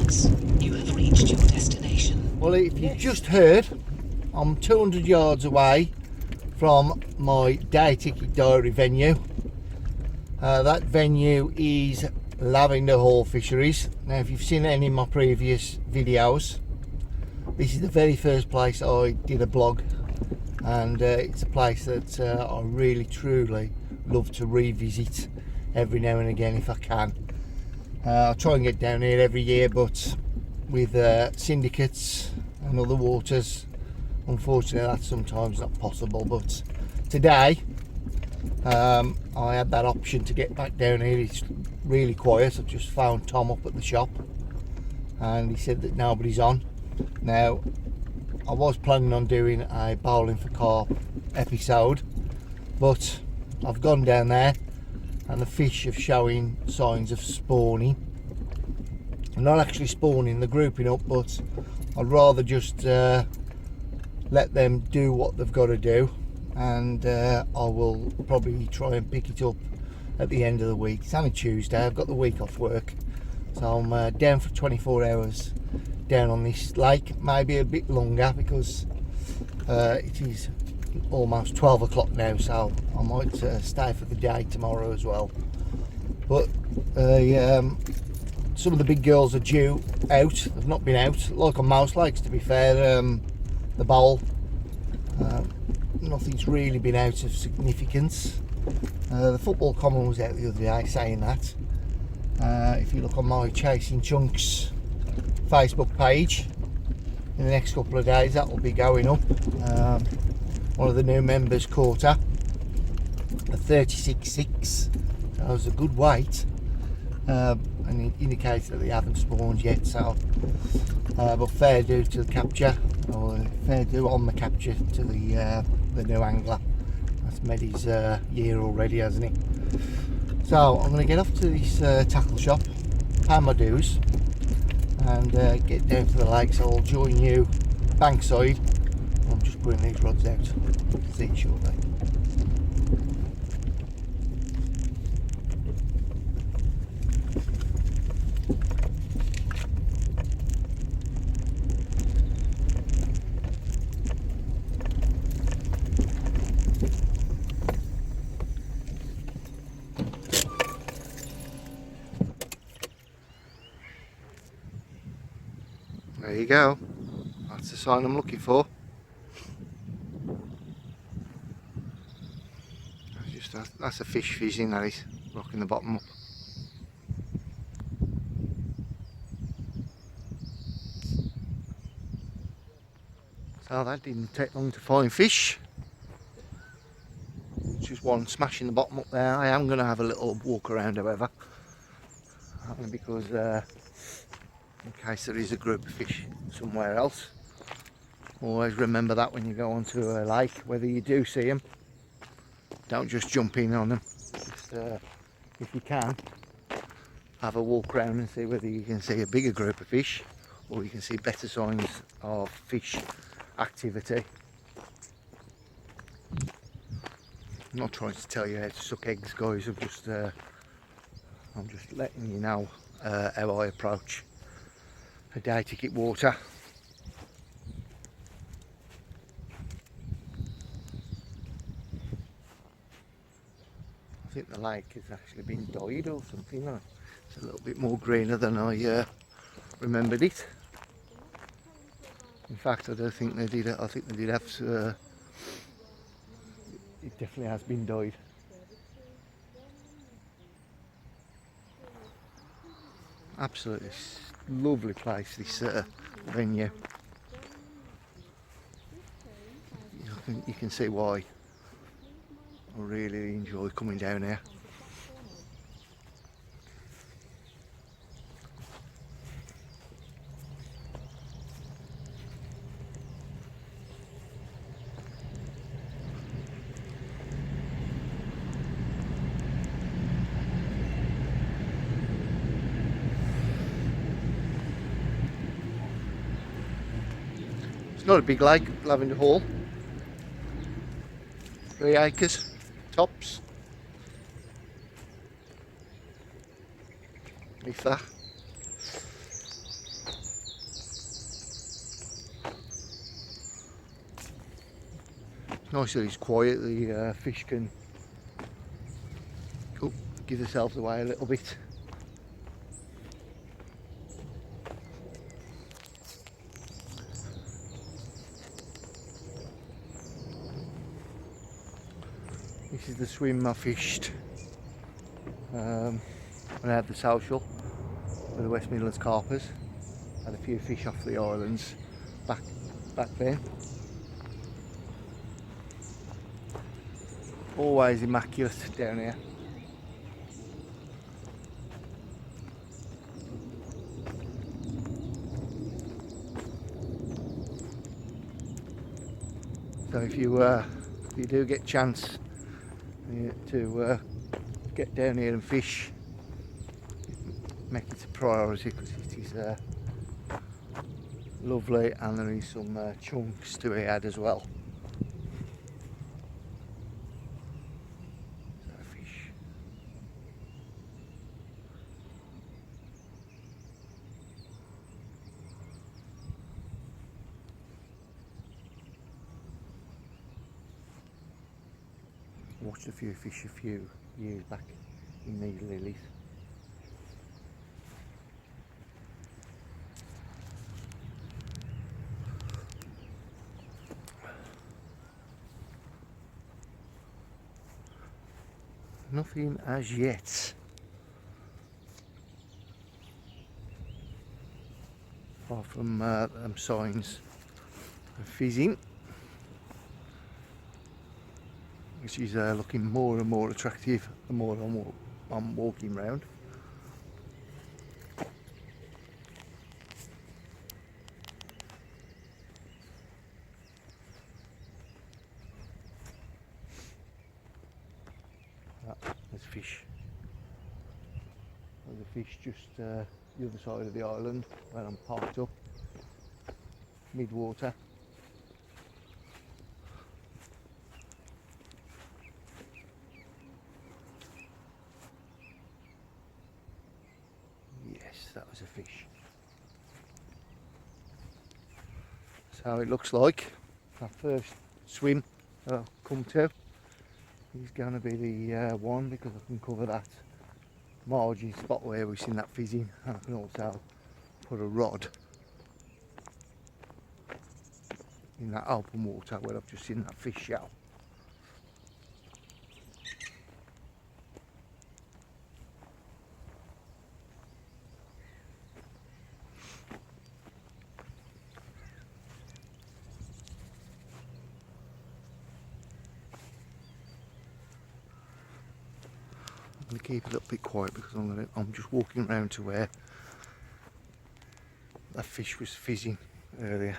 minutes, you have reached your destination. Well, if you've just heard, I'm 200 yards away from my day ticket diary venue. That venue is Lavender Hall Fisheries. Now, if you've seen any of my previous videos, this is the very first place I did a blog, and it's a place that I really truly love to revisit every now and again if I can. I try and get down here every year, but with syndicates and other waters, unfortunately that's sometimes not possible. But today I had that option to get back down here. It's really quiet. I've just found Tom up at the shop and he said that nobody's on. Now, I was planning on doing a bowling for carp episode, but I've gone down there and the fish are showing signs of spawning. They're not actually spawning, they're grouping up, but I'd rather just let them do what they've got to do, and I will probably try and pick it up at the end of the week. It's only Tuesday, I've got the week off work, so I'm down for 24 hours down on this lake, maybe a bit longer because it is almost 12 o'clock now, so I might stay for the day tomorrow as well. But some of the big girls are due out. They've not been out like on mouse lakes, to be fair. The bowl, nothing's really been out of significance. The football common was out the other day saying that. If you look on my Chasing Chunks Facebook page, in the next couple of days that will be going up. One of the new members caught her, a 36.6, that was a good weight, and it indicates that they haven't spawned yet, so but fair due to the capture, or fair due on the capture to the new angler. That's made his year already, hasn't he? So I'm going to get off to this tackle shop, pay my dues, and get down to the lake. So I'll join you bankside. I'm just putting these rods out. See you shortly. There you go. That's the sign I'm looking for. That's a fish fizzing, that is, rocking the bottom up. So that didn't take long to find fish. Just one smashing the bottom up there. I am going to have a little walk around, however, only because in case there is a group of fish somewhere else. Always remember that when you go onto a lake, whether you do see them, don't just jump in on them. Just, if you can, have a walk around and see whether you can see a bigger group of fish, or you can see better signs of fish activity. I'm not trying to tell you how to suck eggs, guys. I'm just letting you know how I approach a day ticket water. I think the lake has actually been dyed or something. It's a little bit more greener than I remembered it. In fact, I don't think they did. I think they did have. It definitely has been dyed. Absolutely lovely place, this venue. You can see why I really enjoy coming down here. It's not a big lake, Lavender Hall. 3 acres, tops. If that. Nice that it's quiet, the fish can give themselves away a little bit. This is the swim I fished when I had the social for the West Midlands Carpers. Had a few fish off the islands back then. Always immaculate down here. So if you do get a chance to get down here and fish, make it a priority, because it is lovely, and there is some chunks to be had as well. So fish. Watched a few fish a few years back in these lilies. Nothing as yet. Apart from signs of fizzing, which is looking more and more attractive the more I'm walking round. There's fish. There's a fish just the other side of the island where I'm parked up, mid-water. Yes, that was a fish. That's how it looks like. Our first swim that I've come to. He's going to be the one, because I can cover that margin spot where we've seen that fizzing, and I can also put a rod in that open water where I've just seen that fish shell. I'm going to keep a little bit quiet because I'm just walking around to where that fish was fizzing earlier.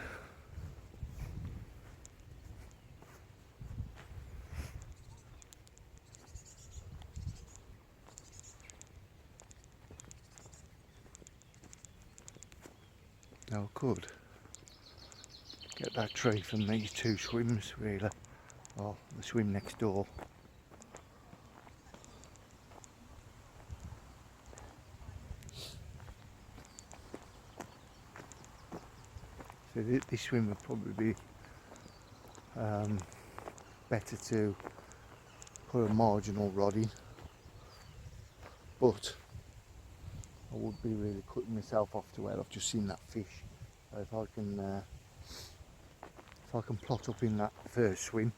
Now I could get that tree from these two swims really, or the swim next door. So this swim would probably be better to put a marginal rod in, but I would be really cutting myself off to where I've just seen that fish. So if I can plot up in that first swim,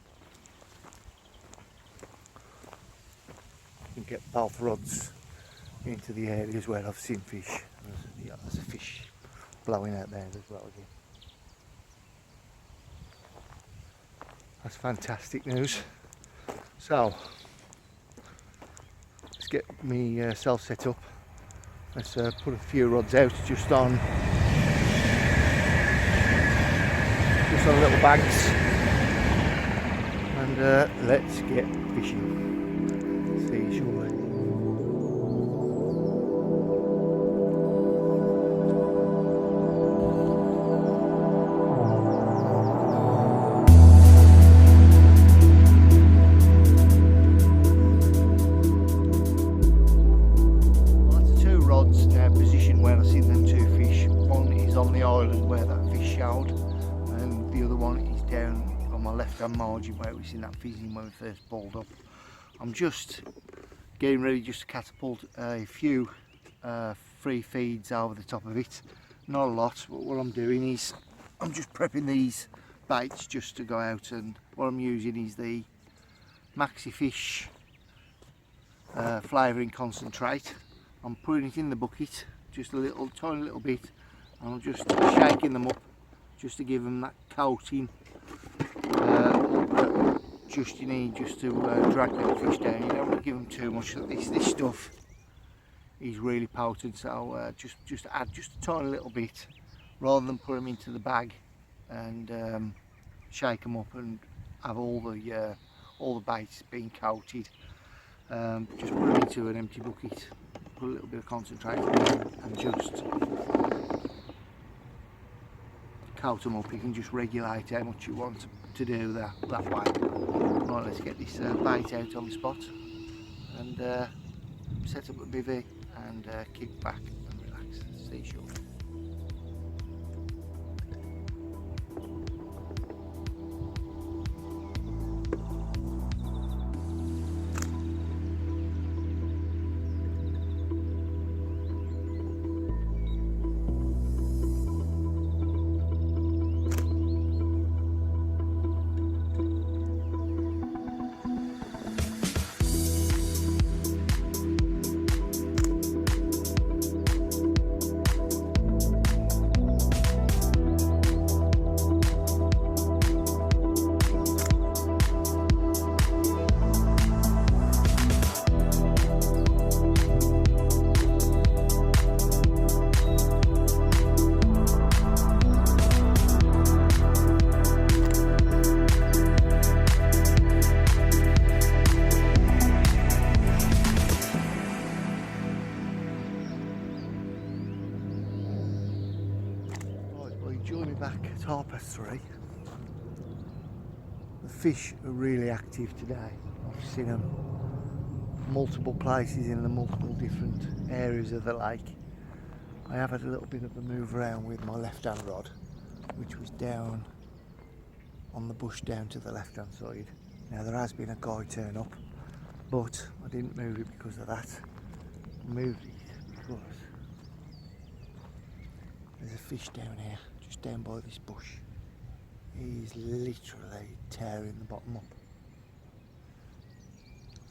I can get both rods into the areas where I've seen fish. There's a fish blowing out there as well again. That's fantastic news. So let's get myself set up. Let's put a few rods out just on little banks, and let's get fishing. See you shortly. On the island where that fish shelled, and the other one is down on my left hand margin where we seen that fizzing when we first pulled up. I'm just getting ready just to catapult a few free feeds over the top of it. Not a lot, but what I'm doing is I'm just prepping these baits just to go out, and what I'm using is the Maxi Fish flavouring concentrate. I'm putting it in the bucket, just a little tiny little bit, and I'm just shaking them up just to give them that coating just you need just to drag the fish down. You don't want to give them too much. This stuff is really potent, so just add just a tiny little bit rather than put them into the bag and shake them up and have all the baits being coated. Just put them into an empty bucket, put a little bit of concentrate in there and just coat them up. You can just regulate how much you want to do that way. Right, let's get this bait out on the spot and set up a bivvy and kick back and relax. See you shortly. Join me back at 3:30. The fish are really active today. I've seen them multiple places in the multiple different areas of the lake. I have had a little bit of a move around with my left hand rod, which was down on the bush down to the left hand side. Now there has been a guy turn up, but I didn't move it because of that. I moved it because there's a fish down here, just down by this bush. He's literally tearing the bottom up.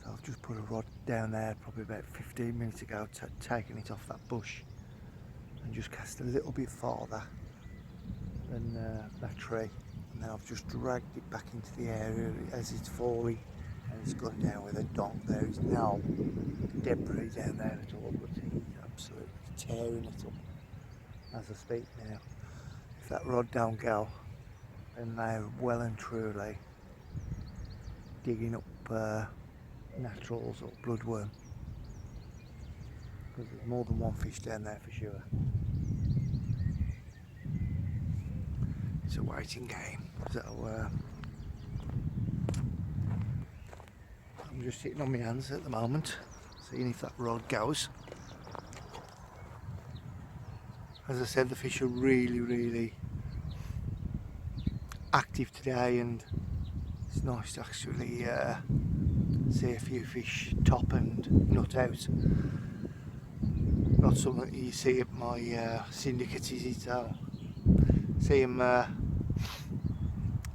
So I've just put a rod down there probably about 15 minutes ago, taking it off that bush and just cast a little bit farther than that tree, and then I've just dragged it back into the area as it's falling, and it's gone down with a donk. There is no debris down there at all, but he's absolutely tearing it up as I speak now. If that rod don't go, then they're well and truly digging up naturals or bloodworm, because there's more than one fish down there for sure. It's a waiting game, so I'm just sitting on my hands at the moment, seeing if that rod goes. As I said, the fish are really active today, and it's nice to actually see a few fish top and nut out. Not something that you see at my syndicate, is it? So see him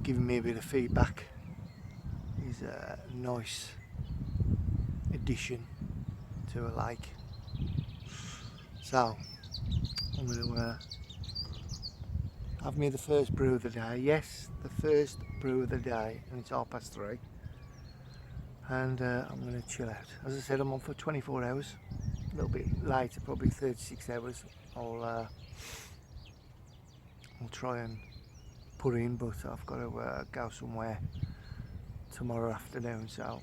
giving me a bit of feedback is a nice addition to a lake. So I'm going to have me the first brew of the day. Yes, the first brew of the day, and it's 3:30. And I'm going to chill out. As I said, I'm on for 24 hours. A little bit later, probably 36 hours. I'll try and put in, but I've got to go somewhere tomorrow afternoon, so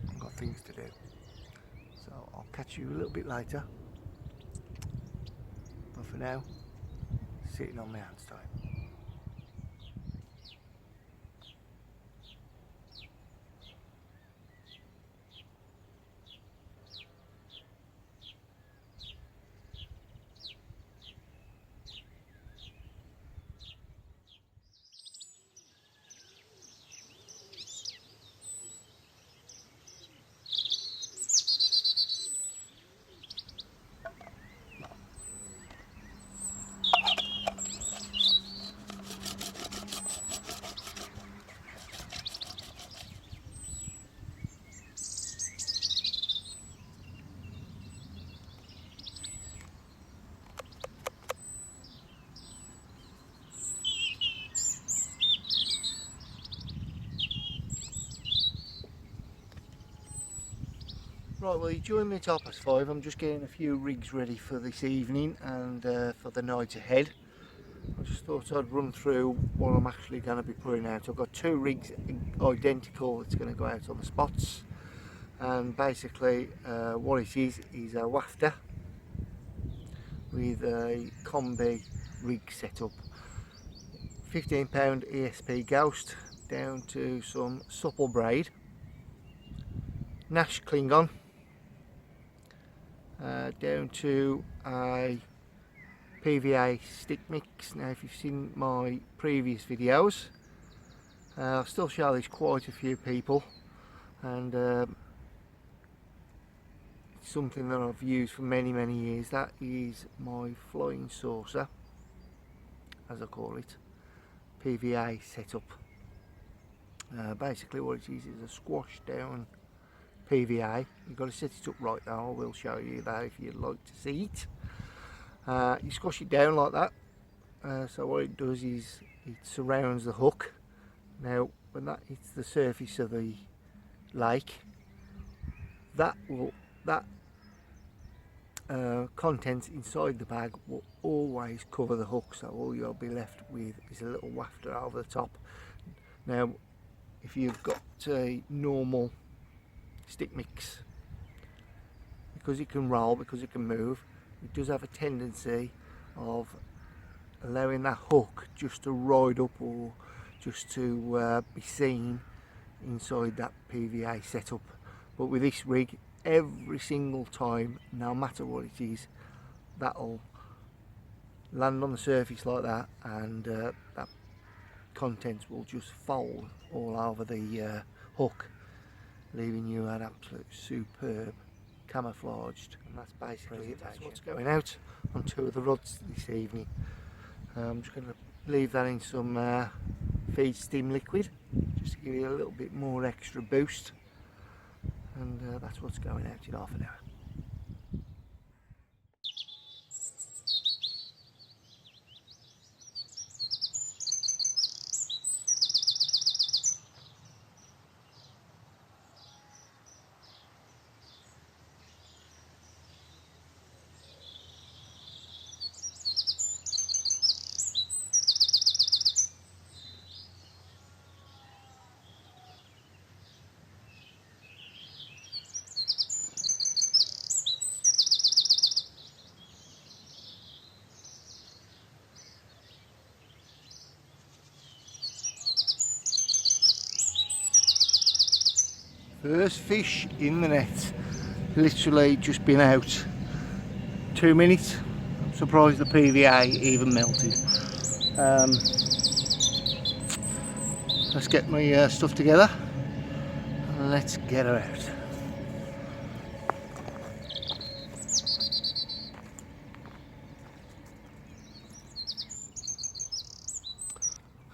I've got things to do. So I'll catch you a little bit later. But for now, sitting on my hands time. Right, well, you join me at 5:30. I'm just getting a few rigs ready for this evening and for the night ahead. I just thought I'd run through what I'm actually going to be putting out. I've got 2 rigs identical that's going to go out on the spots, and basically what it is a wafter with a combi rig setup. 15-pound ESP ghost down to some supple braid, Nash Klingon, down to a PVA stick mix. Now if you've seen my previous videos, I'll still show this quite a few people, and it's something that I've used for many years. That is my flying saucer, as I call it, PVA setup. Basically what it is a squash down PVA. You've got to set it up right now. I will show you that if you'd like to see it. You squash it down like that. So what it does is it surrounds the hook. Now when that hits the surface of the lake, that contents inside the bag will always cover the hook, so all you'll be left with is a little wafter over the top. Now if you've got a normal stick mix, because it can roll, because it can move, it does have a tendency of allowing that hook just to ride up or just to be seen inside that PVA setup. But with this rig, every single time, no matter what it is, that'll land on the surface like that, and that contents will just fold all over the hook, leaving you an absolute superb camouflaged. And that's basically it. That's what's going out on 2 of the rods this evening. I'm just going to leave that in some feed steam liquid just to give you a little bit more extra boost, and that's what's going out in half an hour. First fish in the net, literally just been out 2 minutes. I'm surprised the PVA even melted. Let's get my stuff together and let's get her out.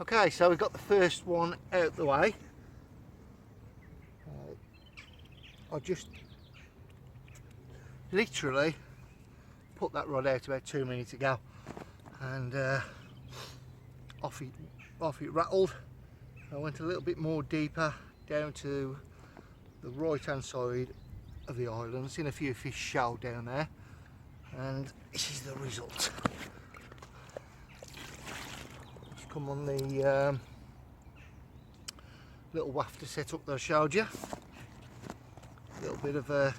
Okay, so we've got the first one out the way. I just literally put that rod out about 2 minutes ago, and off it rattled. I went a little bit more deeper down to the right hand side of the island. Seen a few fish show down there, and this is the result. Just come on the little wafter setup that I showed you. A little bit of a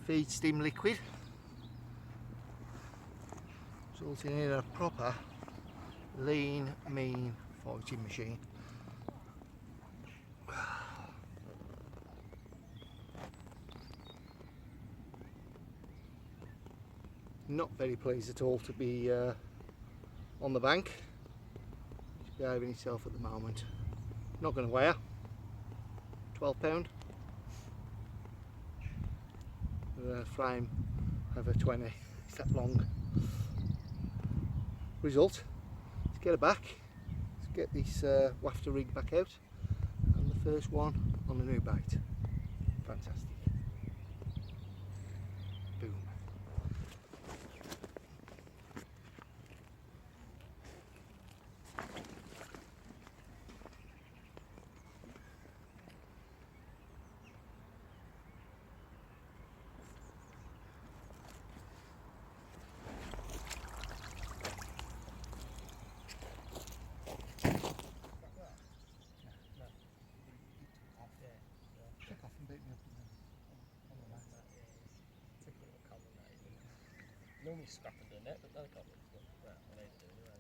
feed steam liquid, resulting in a proper lean, mean fighting machine. Not very pleased at all to be on the bank. It's behaving itself at the moment. Not going to weigh her. 12 pound. With a frame of a 20. It's that long. Result. Let's get her back. Let's get this wafter rig back out. And the first one on the new bait. Fantastic. Boom. normally scrap and do net, but no carpets. Well, I need to do anyway.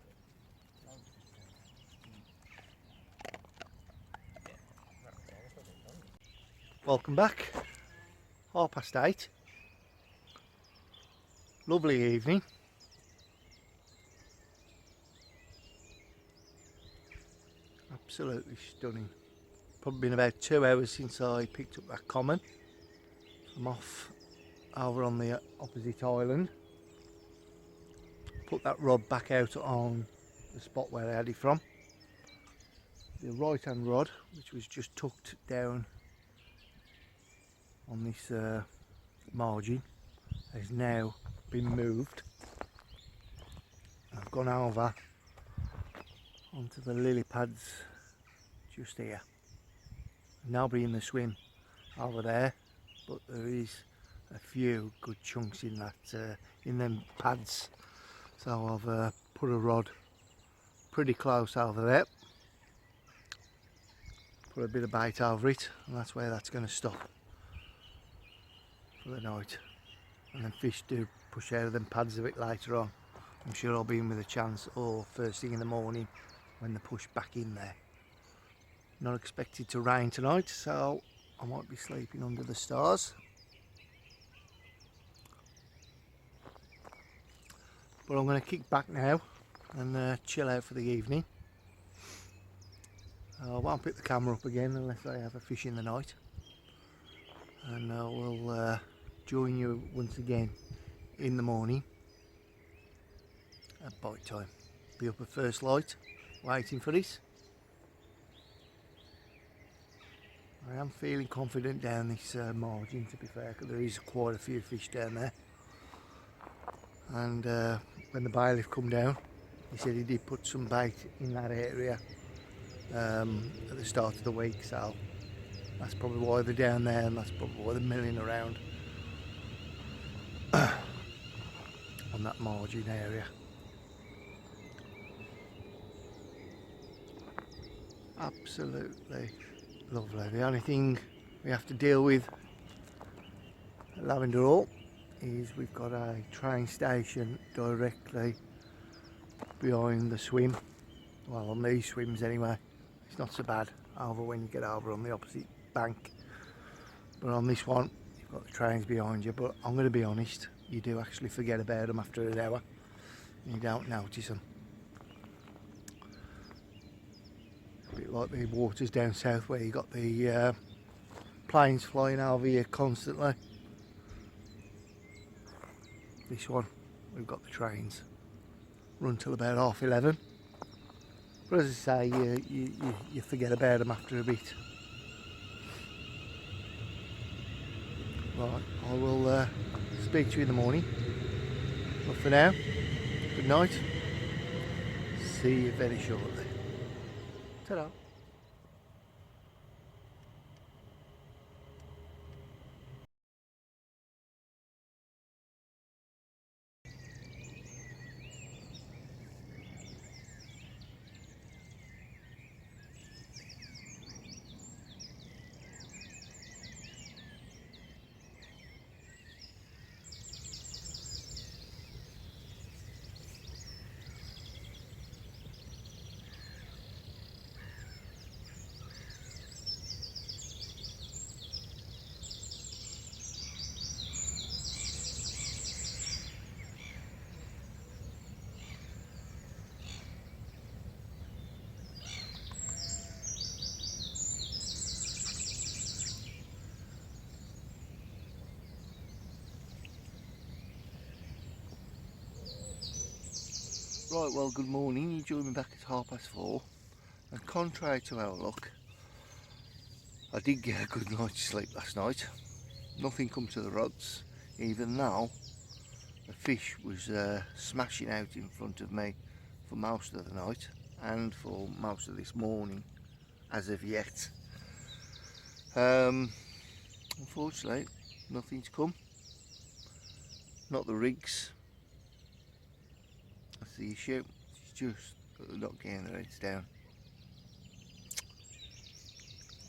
Yeah, that's all. That's what they've done. Welcome back. 8:30. Lovely evening. Absolutely stunning. Probably been about 2 hours since I picked up that common. I'm off over on the opposite island. Put that rod back out on the spot where I had it from. The right hand rod, which was just tucked down on this margin, has now been moved. I've gone over onto the lily pads just here. Now be in the swim over there, but there is a few good chunks in that in them pads, so I've put a rod pretty close over there, put a bit of bait over it, and that's where that's going to stop for the night. And then fish do push out of them pads a bit later on. I'm sure I'll be in with a chance, or first thing in the morning when they push back in there. Not expected to rain tonight, so I might be sleeping under the stars. But I'm going to kick back now and chill out for the evening. I won't pick the camera up again unless I have a fish in the night. And I will join you once again in the morning at bite time. Be up at first light, waiting for this. I am feeling confident down this margin, to be fair, because there is quite a few fish down there. And when the bailiff come down, he said he did put some bait in that area at the start of the week, so that's probably why they're down there, and that's probably why they're milling around on that margin area. Absolutely lovely. The only thing we have to deal with at Lavender Hall is we've got a train station directly behind the swim. Well, on these swims anyway, it's not so bad over when you get over on the opposite bank, but on this one you've got the trains behind you. But I'm going to be honest, you do actually forget about them after an hour, you don't notice them. A bit like the waters down south where you got the planes flying over you constantly. This one, we've got the trains run till about 11:30, but as I say, you forget about them after a bit. Right, I will speak to you in the morning, but for now, good night, see you very shortly. Ta-da. Right, well, good morning. You joined me back at 4:30, and contrary to our luck, I did get a good night's sleep last night. Nothing come to the rods, even though the fish was smashing out in front of me for most of the night and for most of this morning as of yet. Unfortunately, nothing's come. Not the rigs. That's the issue. It's just that they're not getting their heads down.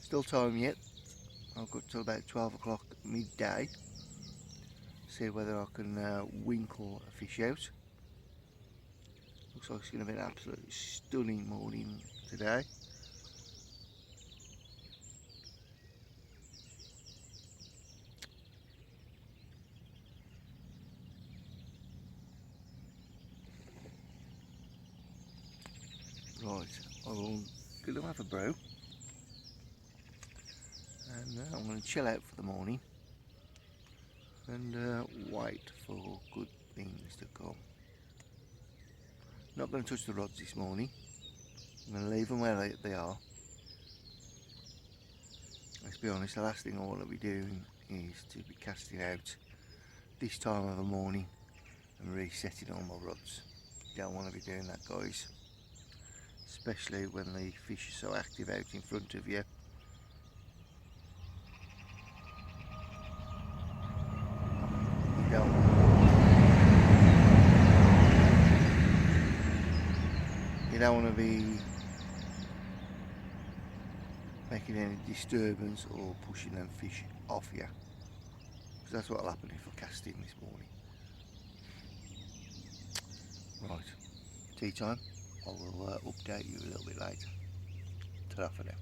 Still time yet. I've got till about 12 o'clock midday. see whether I can winkle a fish out. Looks like it's going to be an absolutely stunning morning today. Right, I'm going to have a brew and I'm going to chill out for the morning and wait for good things to come. Not going to touch the rods this morning. I'm going to leave them where they are. Let's be honest, the last thing I want to be doing is to be casting out this time of the morning and resetting all my rods. Don't want to be doing that, guys. Especially when the fish are so active out in front of you. You don't want to be making any disturbance or pushing them fish off you, because that's what will happen if I cast in this morning. Right, tea time. I will update you a little bit later. Ta-ra for now.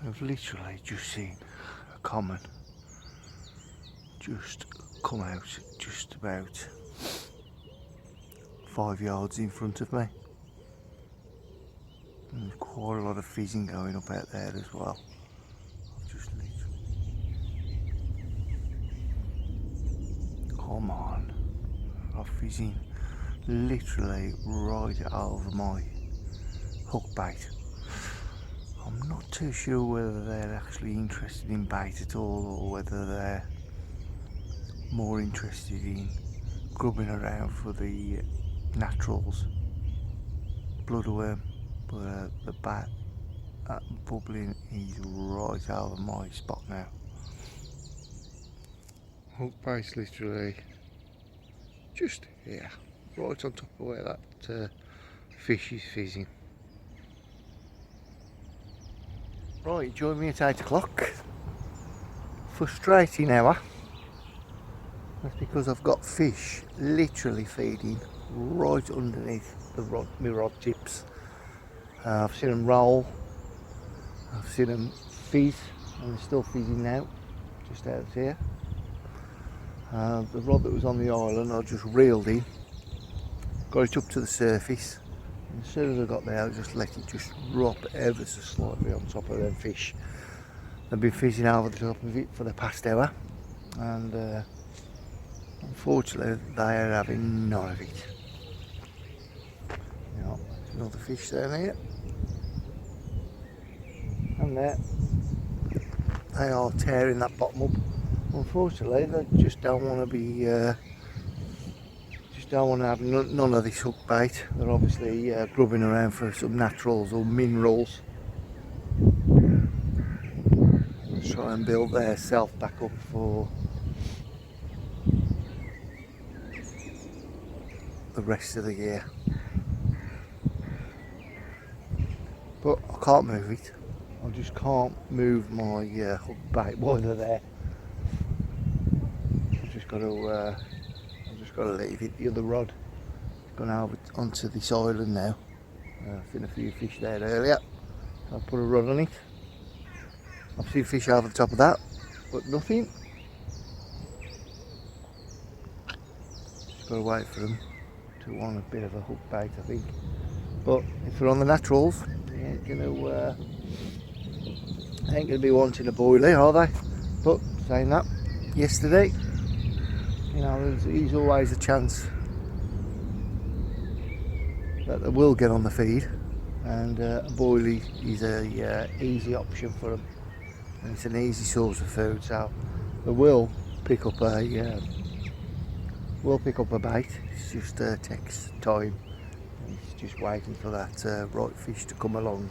I've literally just seen a common just come out just about 5 yards in front of me. And there's quite a lot of fizzing going up out there as well. I've just literally... Come on. I'm fizzing literally right over my hook bait. I'm not too sure whether they're actually interested in bait at all or whether they're more interested in grubbing around for the naturals, bloodworm, but the bat bubbling is right over my spot now. Hook bait's literally just here, right on top of where that fish is fizzing. Right, join me at 8 o'clock. Frustrating hour. That's because I've got fish literally feeding right underneath my rod tips. I've seen them roll, I've seen them fizz, and they're still fizzing now, just out here. The rod that was on the island I just reeled in, got it up to the surface, and as soon as I got there I just let it just drop ever so slightly on top of them fish. They've been fizzing over the top of it for the past hour, and unfortunately they are having none of it. You know, another fish down here, and there they are tearing that bottom up. Unfortunately they just don't want to be don't want to have none of this hook bait. They're obviously grubbing around for some naturals or minerals. Let's try and build their self back up for the rest of the year. But I can't move it. I just can't move my hook bait while they're there. I've just got to leave it. The other rod gone over onto this island now. I've seen a few fish there earlier. I'll put a rod on it. I've seen fish over the top of that, but nothing. Just got to wait for them to want a bit of a hook bait, I think. But if they're on the naturals, they ain't gonna be wanting a boilie, are they? But saying that, yesterday, you know, there's always a chance that they will get on the feed, and a boilie is a easy option for them, and it's an easy source of food, so they will pick up a bait. It just takes time. It's just waiting for that right fish to come along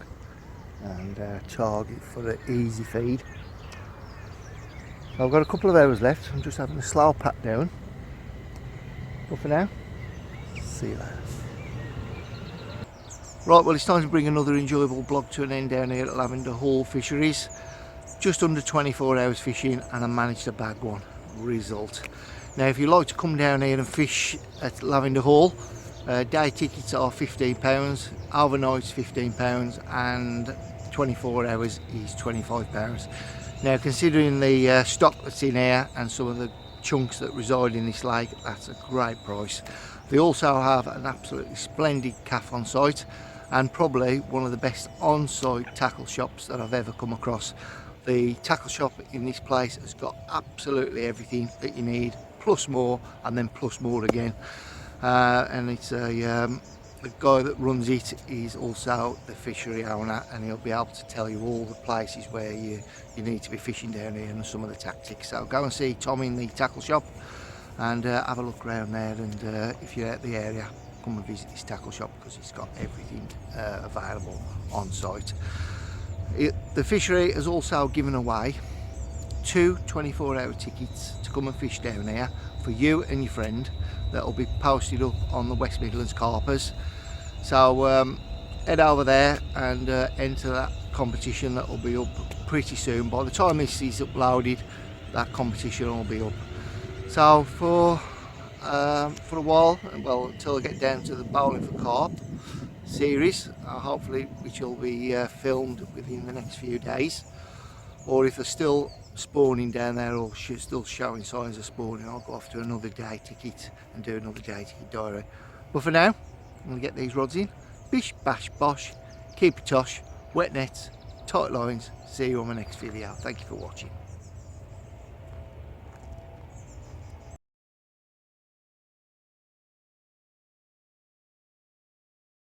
and target for an easy feed. So I've got a couple of hours left. I'm just having a slow pat down. But for now, see you later. Right, well, it's time to bring another enjoyable vlog to an end down here at Lavender Fisheries. just under 24 hours fishing, and I managed to bag one. Result. Now if you like to come down here and fish at Lavender Hall, day tickets are £15, overnights £15, and 24 hours is £25. Now considering the stock that's in here and some of the chunks that reside in this lake, that's a great price. They also have an absolutely splendid caff on site, and probably one of the best on-site tackle shops that I've ever come across. The tackle shop in this place has got absolutely everything that you need, plus more, and then plus more again. And it's the guy that runs it is also the fishery owner, and he'll be able to tell you all the places where you need to be fishing down here and some of the tactics. So go and see Tom in the tackle shop and have a look around there, and if you're at the area, come and visit this tackle shop because it's got everything available on site. The fishery has also given away 2 24-hour tickets to come and fish down here for you and your friend. That will be posted up on the West Midlands Carpers. So head over there and enter that competition. That will be up pretty soon. By the time this is uploaded, that competition will be up. So for a while, well, until I get down to the Bowling for Carp series, hopefully, which will be filmed within the next few days, or if they're still spawning down there or still showing signs of spawning, I'll go off to another day ticket and do another day ticket diary. But for now, I'm going to get these rods in. Bish bash bosh, keep it tosh, wet nets, tight lines. See you on my next video. Thank you for watching.